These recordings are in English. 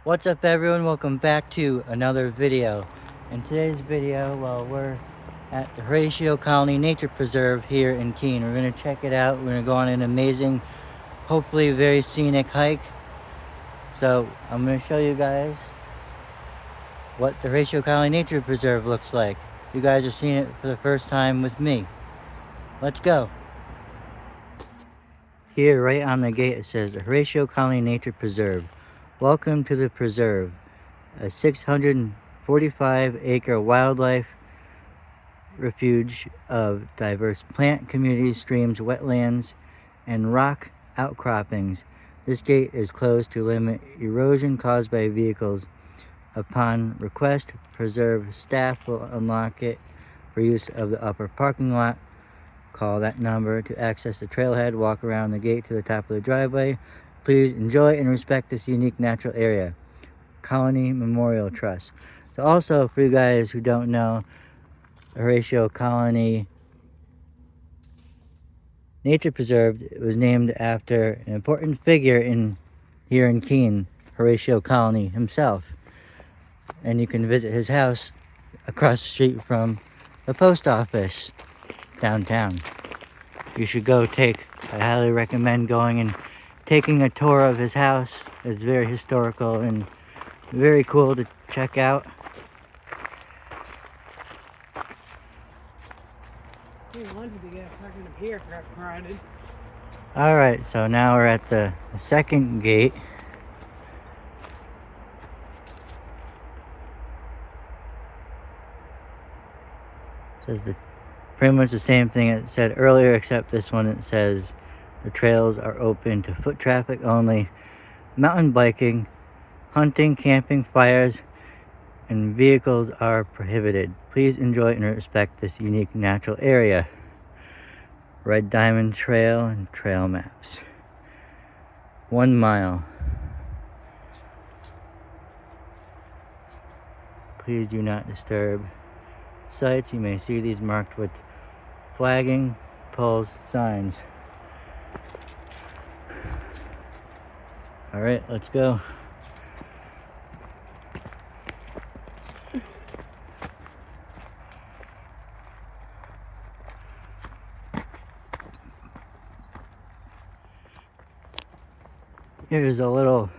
What's up everyone, welcome back to another video. In today's video, well, we're at the Horatio Colony Nature Preserve here in Keene. We're going to check it out. We're going to go on an amazing, hopefully very scenic hike. So I'm going to show you guys what the Horatio Colony Nature Preserve looks like. You guys are seeing it for the first time with me. Let's go. Here right on the gate it says Horatio Colony Nature Preserve. Welcome to the preserve, a 645-acre wildlife refuge of diverse plant communities, streams, wetlands, and rock outcroppings. This gate is closed to limit erosion caused by vehicles. Upon request, preserve staff will unlock it for use of the upper parking lot. Call that number to access the trailhead. Walk around the gate to the top of the driveway. Please enjoy and respect this unique natural area. Colony Memorial Trust. So also, for you guys who don't know, Horatio Colony Nature Preserve was named after an important figure here in Keene, Horatio Colony himself. And you can visit his house across the street from the post office downtown. You should go I highly recommend going and taking a tour of his house. It's very historical and very cool to check out. Alright, so now we're at the second gate. It says pretty much the same thing it said earlier, except this one it says the trails are open to foot traffic only. Mountain biking, hunting, camping, fires, and vehicles are prohibited. Please enjoy and respect this unique natural area. Red Diamond Trail and trail maps. 1 mile. Please do not disturb sites. You may see these marked with flagging poles, signs. All right, let's go. Here's a little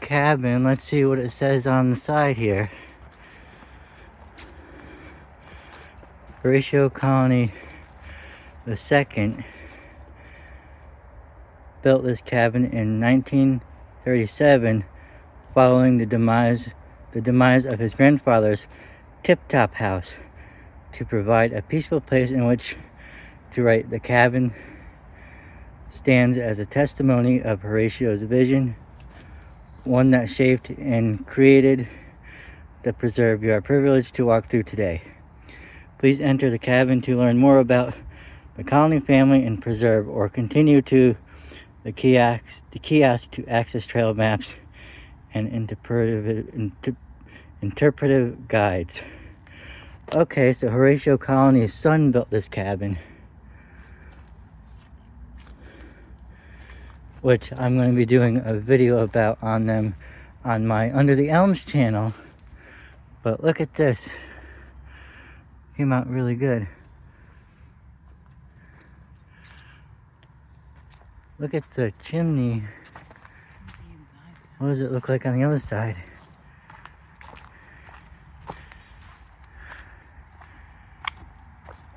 cabin. Let's see what it says on the side here. Horatio Colony II built this cabin in 1937 following the demise of his grandfather's tip-top house to provide a peaceful place in which to write. The cabin stands as a testimony of Horatio's vision, one that shaped and created the preserve you are privileged to walk through today. Please enter the cabin to learn more about the Colony family and preserve, or continue to the kiosk to access trail maps and interpretive guides. Okay, so Horatio Colony's son built this cabin, which I'm going to be doing a video about on them on my Under the Elms channel. But look at this. Came out really good. Look at the chimney. What does it look like on the other side?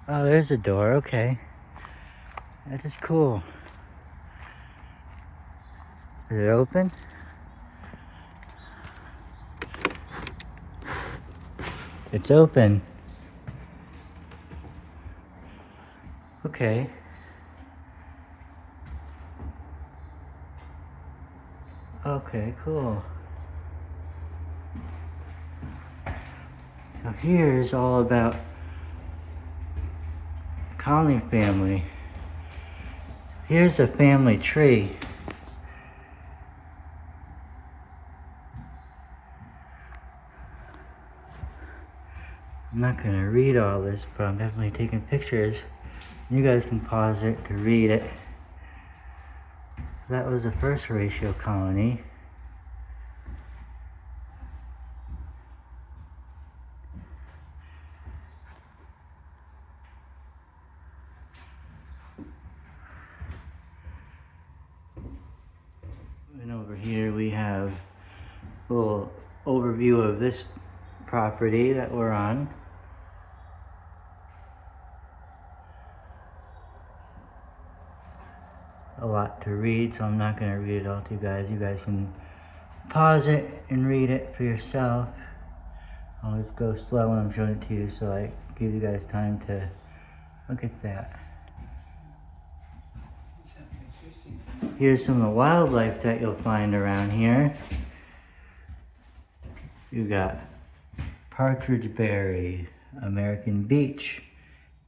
Oh, there's a door. Okay. That is cool. Is it open? It's open. Okay. Okay, cool. So here's all about Colony family. Here's the family tree. I'm not going to read all this, but I'm definitely taking pictures. You guys can pause it to read it. That was the first Horatio Colony. Over here we have a little overview of this property that we're on. A lot to read, so I'm not going to read it all to you guys. You guys can pause it and read it for yourself. I'll just go slow when I'm showing it to you, so I give you guys time to look at that. Here's some of the wildlife that you'll find around here. You got partridge berry, American beech,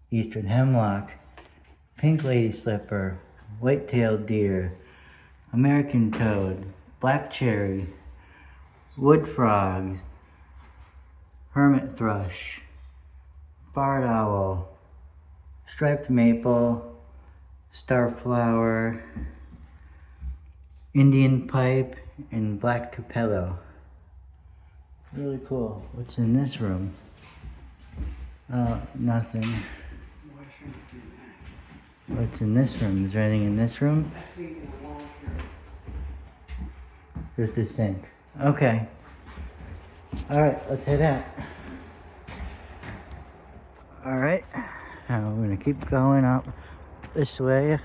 eastern hemlock, pink lady slipper, white-tailed deer, American toad, black cherry, wood frog, hermit thrush, barred owl, striped maple, starflower, Indian pipe, and black tupelo. Really cool. What's in this room? Oh, nothing. What's in this room? Is there anything in this room? Just a sink. Okay. Alright, let's head out. Alright. Now we're gonna keep going up this way.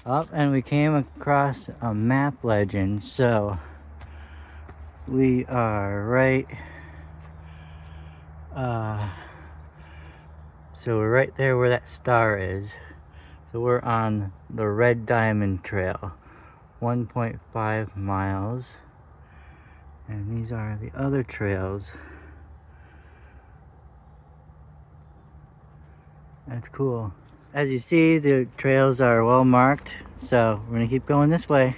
Up, and we came across a map legend, so we are right, so we're right there where that star is. So we're on the Red Diamond Trail, 1.5 miles, and these are the other trails. That's cool. As you see, the trails are well marked, so we're gonna keep going this way.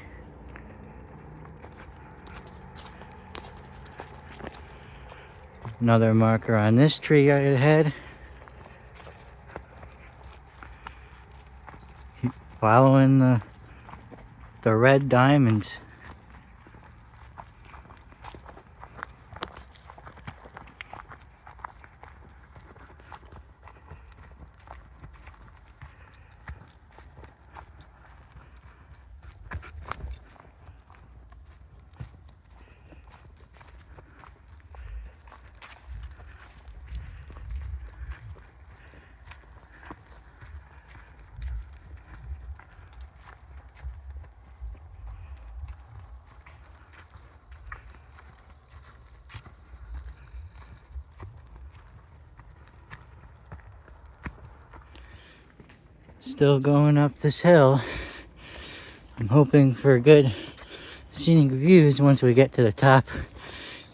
Another marker on this tree right ahead. Keep following the red diamonds. Still going up this hill. I'm hoping for good scenic views once we get to the top.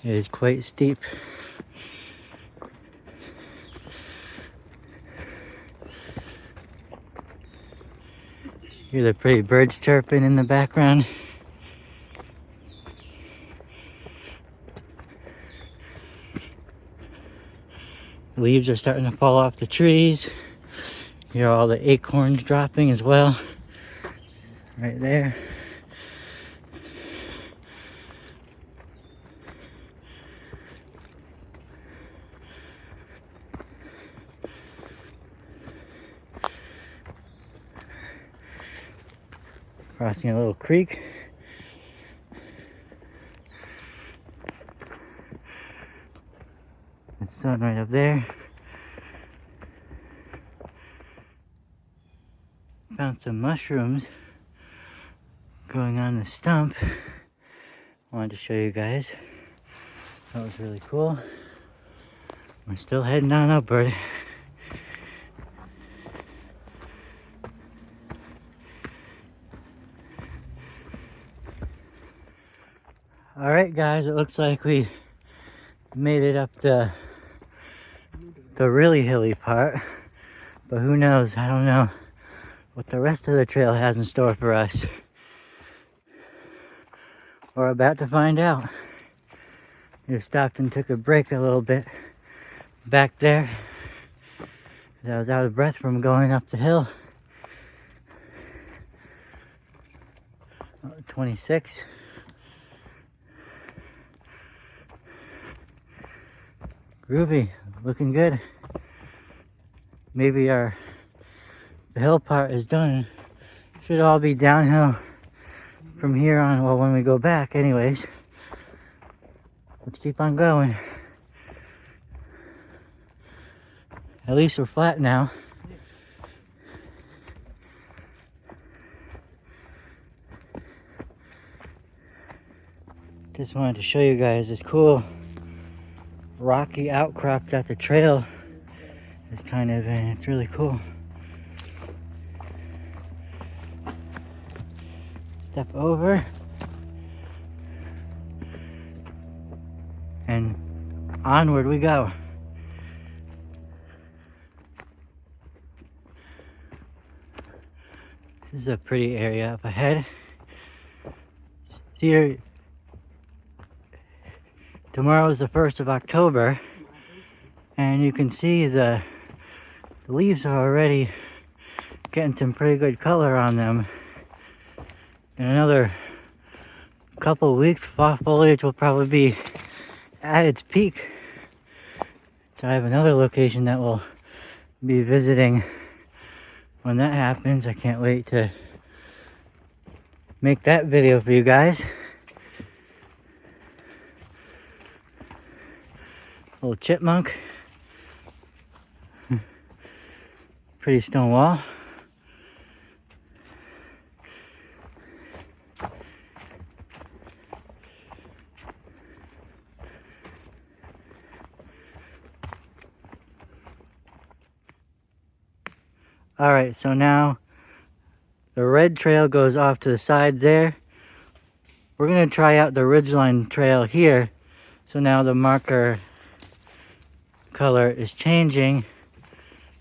It is quite steep. Hear the pretty birds chirping in the background. The leaves are starting to fall off the trees. Hear all the acorns dropping as well. Right there. Crossing a little creek. The sun right up there. Found some mushrooms growing on the stump. Wanted to show you guys. That was really cool. We're still heading on upward. Alright guys, it looks like we made it up the really hilly part. But who knows, I don't know what the rest of the trail has in store for us. We're about to find out. We stopped and took a break a little bit back there. I was out of breath from going up the hill. 26. Groovy, looking good. Maybe the hill part is done. Should all be downhill from here on, well, when we go back anyways. Let's keep on going. At least we're flat now. Just wanted to show you guys this cool rocky outcrop that the trail is kind of in. It's really cool. Step over. And onward we go. This is a pretty area up ahead. Here, tomorrow is the 1st of October, and you can see the leaves are already getting some pretty good color on them. In another couple of weeks, foliage will probably be at its peak. So I have another location that we'll be visiting when that happens. I can't wait to make that video for you guys. Little chipmunk. Pretty stone wall. Alright, so now the red trail goes off to the side there. We're going to try out the ridgeline trail here. So now the marker color is changing.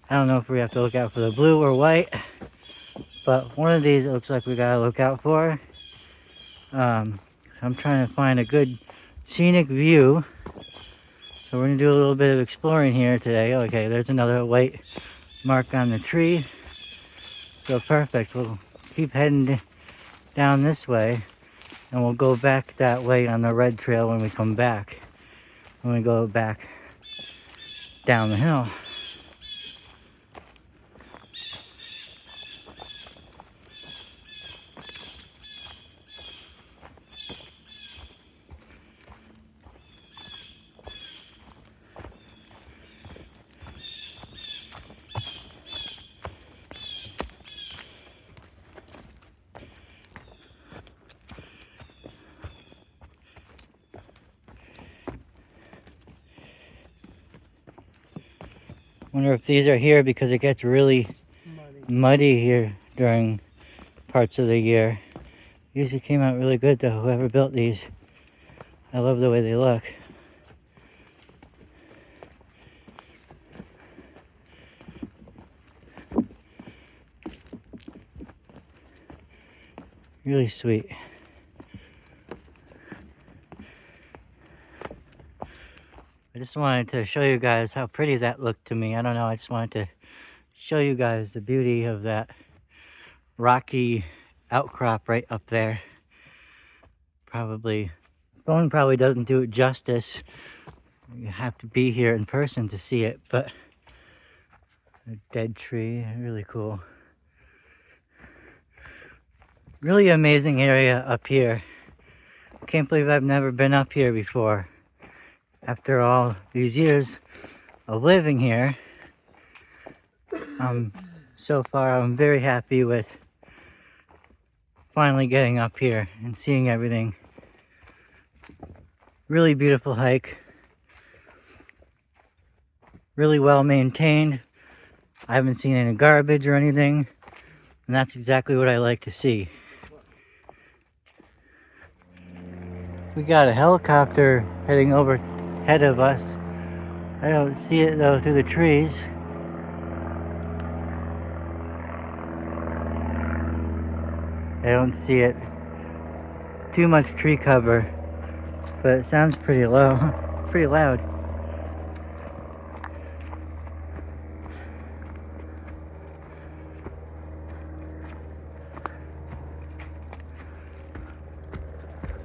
I don't know if we have to look out for the blue or white, but one of these it looks like we gotta look out for. I'm trying to find a good scenic view. So we're gonna do a little bit of exploring here today. Okay, there's another white mark on the tree. So perfect. We'll keep heading down this way, and we'll go back that way on the red trail when we come back. When we go back down the hill. Wonder if these are here because it gets really muddy here during parts of the year. These came out really good though, whoever built these. I love the way they look. Really sweet. I just wanted to show you guys how pretty that looked to me. I don't know, I just wanted to show you guys the beauty of that rocky outcrop right up there. Phone probably doesn't do it justice. You have to be here in person to see it, but a dead tree, really cool. Really amazing area up here. I can't believe I've never been up here before. After all these years of living here, so far I'm very happy with finally getting up here and seeing everything. Really beautiful hike. Really well maintained. I haven't seen any garbage or anything, and that's exactly what I like to see. We got a helicopter heading over ahead of us. I don't see it though through the trees. I don't see it. Too much tree cover, but it sounds pretty low, pretty loud.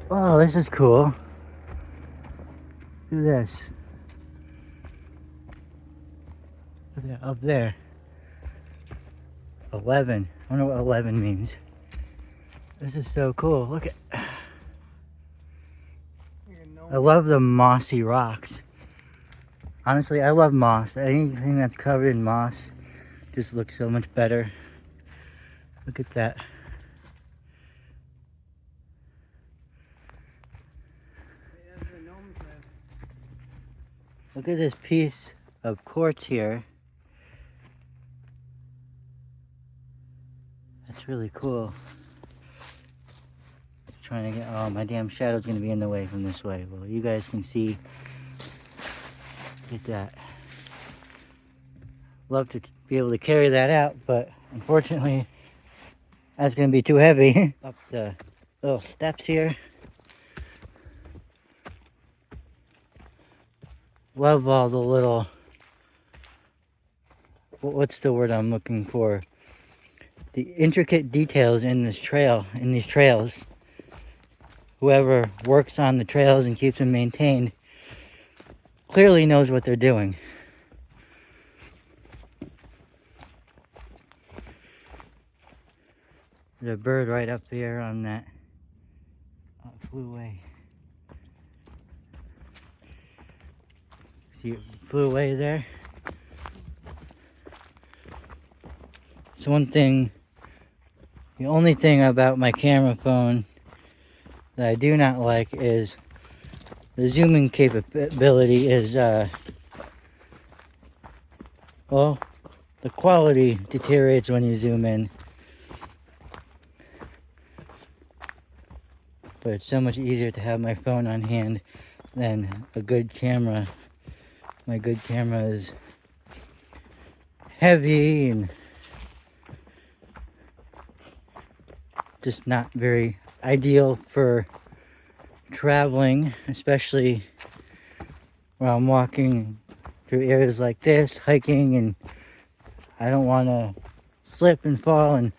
Oh, this is cool. Look at this. Look at that up there. 11. I wonder what 11 means. This is so cool. Look at. I love the mossy rocks. Honestly, I love moss. Anything that's covered in moss just looks so much better. Look at that. Look at this piece of quartz here. That's really cool. Trying to get, oh, my damn shadow's gonna be in the way from this way. Well, you guys can see. Look at that. Love to be able to carry that out, but unfortunately, that's gonna be too heavy. Up the little steps here. Love all the little, what's the word I'm looking for? The intricate details in this trail, in these trails. Whoever works on the trails and keeps them maintained clearly knows what they're doing. There's a bird right up there on that. Oh, it flew away. See, it flew away there. It's one thing, the only thing about my camera phone that I do not like is the zooming capability is, well, the quality deteriorates when you zoom in. But it's so much easier to have my phone on hand than a good camera. My good camera is heavy and just not very ideal for traveling, especially when I'm walking through areas like this, hiking, and I don't want to slip and fall and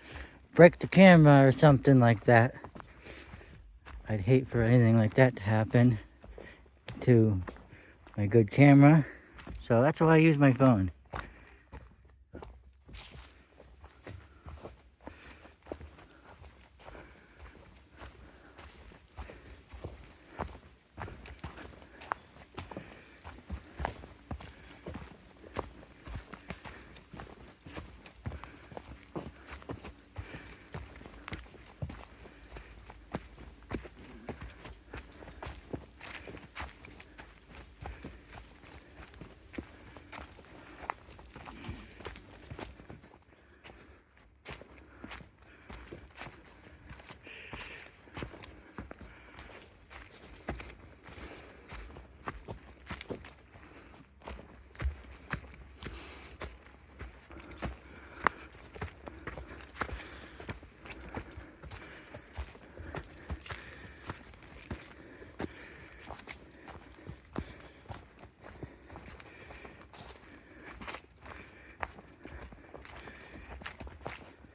break the camera or something like that. I'd hate for anything like that to happen to my good camera, so that's why I use my phone.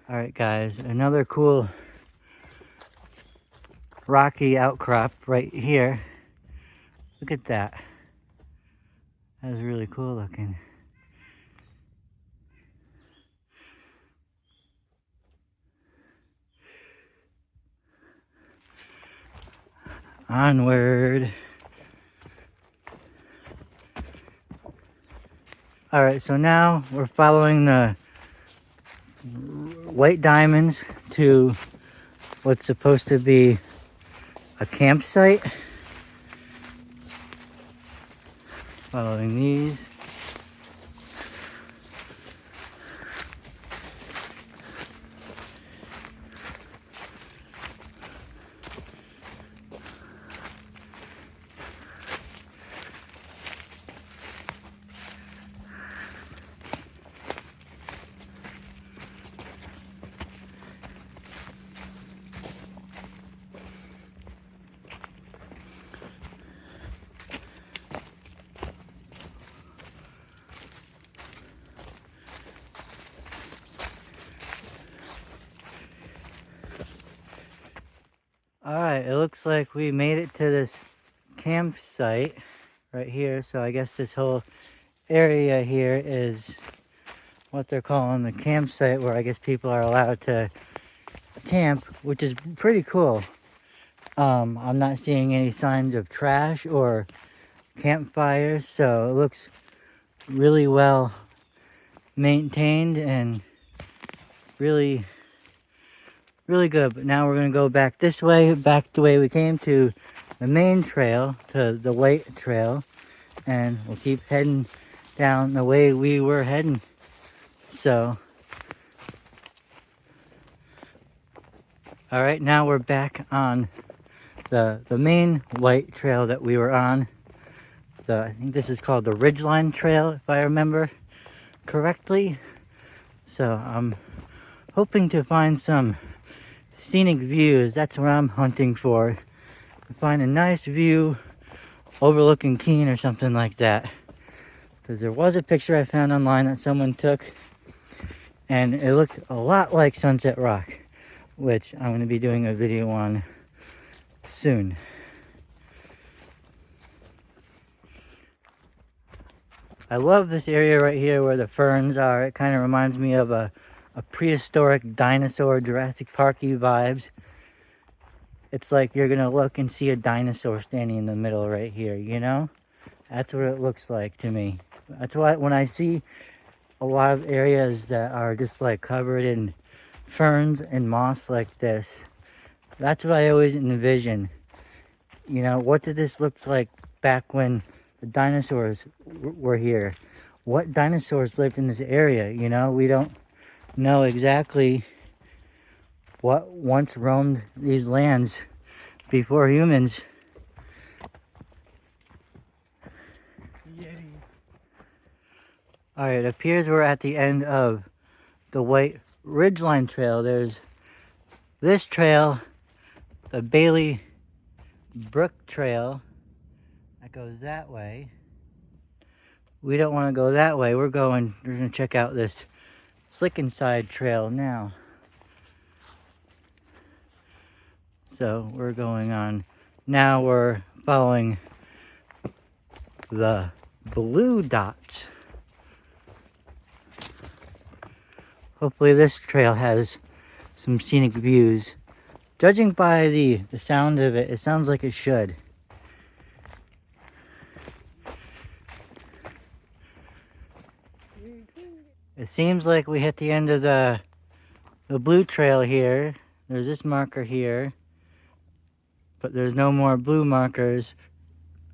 Alright guys, another cool rocky outcrop right here. Look at that. That was really cool looking. Onward. Alright, so now we're following the white diamonds to what's supposed to be a campsite. Following these. Alright, it looks like we made it to this campsite right here. So I guess this whole area here is what they're calling the campsite, where I guess people are allowed to camp, which is pretty cool. I'm not seeing any signs of trash or campfires, so it looks really well maintained and really good. But now we're gonna go back this way, back the way we came, to the main trail, to the White Trail, and we'll keep heading down the way we were heading. So all right, now we're back on the main White Trail that we were on. I think this is called the Ridgeline Trail, if I remember correctly. So I'm hoping to find some scenic views. That's what I'm hunting for. To find a nice view overlooking Keene or something like that. Because there was a picture I found online that someone took, and it looked a lot like Sunset Rock, which I'm going to be doing a video on soon. I love this area right here where the ferns are. It kind of reminds me of a prehistoric dinosaur, Jurassic Park-y vibes. It's like you're gonna look and see a dinosaur standing in the middle right here, you know? That's what it looks like to me. That's why when I see a lot of areas that are just like covered in ferns and moss like this, that's what I always envision. You know, what did this look like back when the dinosaurs were here? What dinosaurs lived in this area? You know, we don't know exactly what once roamed these lands before humans. Yetis. All right, it appears we're at the end of the White Ridgeline Trail. There's this trail, the Bailey Brook Trail, that goes that way. We don't want to go that way. We're going to check out this Slickenside Trail now. So we're going on. Now we're following the blue dots. Hopefully this trail has some scenic views. Judging by the sound of it, it sounds like it should. It seems like we hit the end of the blue trail here. There's this marker here, but there's no more blue markers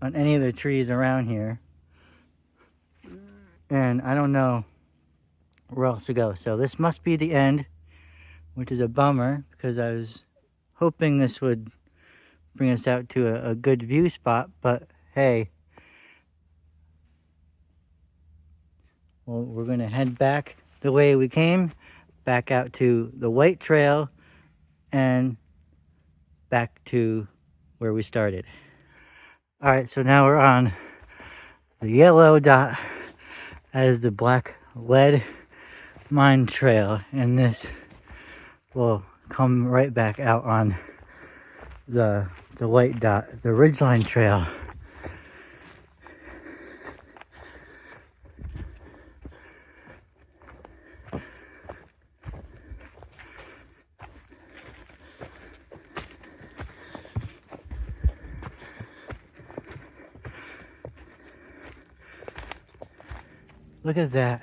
on any of the trees around here. And I don't know where else to go. So this must be the end, which is a bummer, because I was hoping this would bring us out to a good view spot, but hey. Well, we're going to head back the way we came, back out to the White Trail, and back to where we started. All right, so now we're on the yellow dot. That is the Black Lead Mine Trail, and this will come right back out on the white dot, the Ridgeline Trail. Look at that.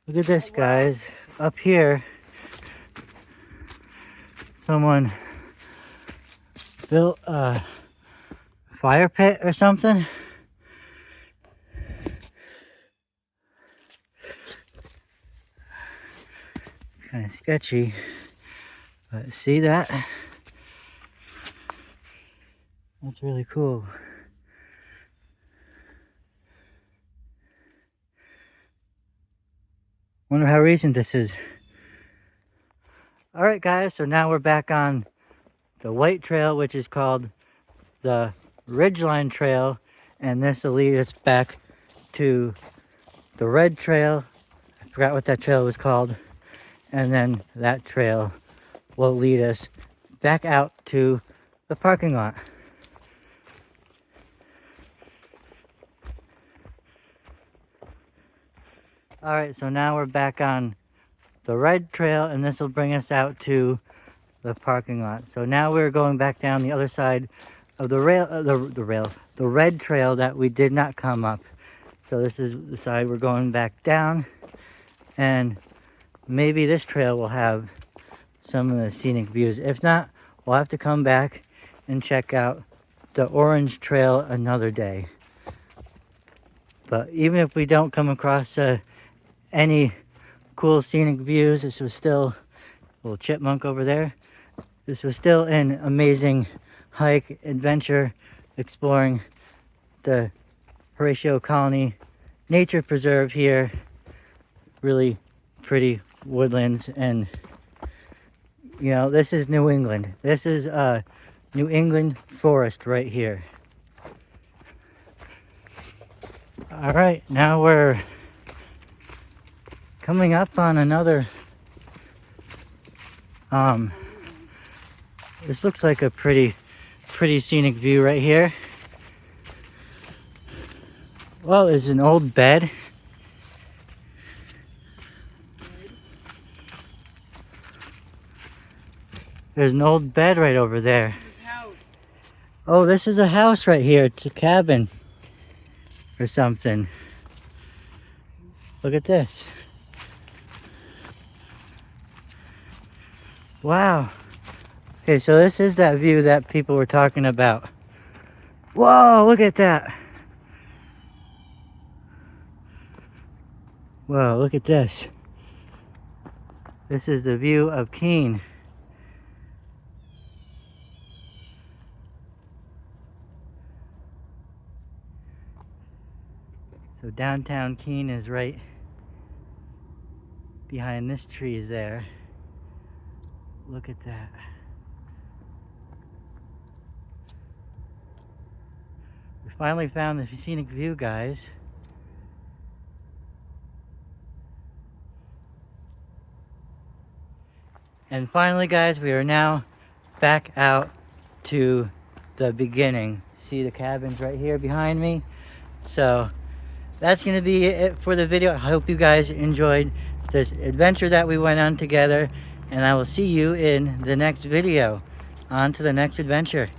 Look at this, guys. Up here, someone built a fire pit or something. Kind of sketchy, but see that? That's really cool. Wonder how recent this is. All right, guys, so now we're back on the white trail, which is called the Ridgeline Trail, and this will lead us back to the red trail. I forgot what that trail was called. And then that trail will lead us back out to the parking lot. All right, so now we're back on the red trail, and this will bring us out to the parking lot. So now we're going back down the other side of the the red trail that we did not come up. So this is the side we're going back down, and maybe this trail will have some of the scenic views. If not, we'll have to come back and check out the orange trail another day. But even if we don't come across any cool scenic views, this was still a little chipmunk over there. This was still an amazing hike, adventure, exploring the Horatio Colony Nature Preserve here. Really pretty woodlands, and you know, this is New England. This is New England forest right here. All right, now we're coming up on another this looks like a pretty scenic view right here. Well, there's an old bed. There's an old bed right over there. Oh, this is a house right here. It's a cabin or something. Look at this. Wow. Okay, so this is that view that people were talking about. Whoa, look at that. Whoa, look at this. This is the view of Keene. So downtown Keene is right behind this tree is there. Look at that. We finally found the scenic view, guys. And finally, guys, we are now back out to the beginning. See the cabins right here behind me? So that's going to be it for the video. I hope you guys enjoyed this adventure that we went on together, and I will see you in the next video. On to the next adventure.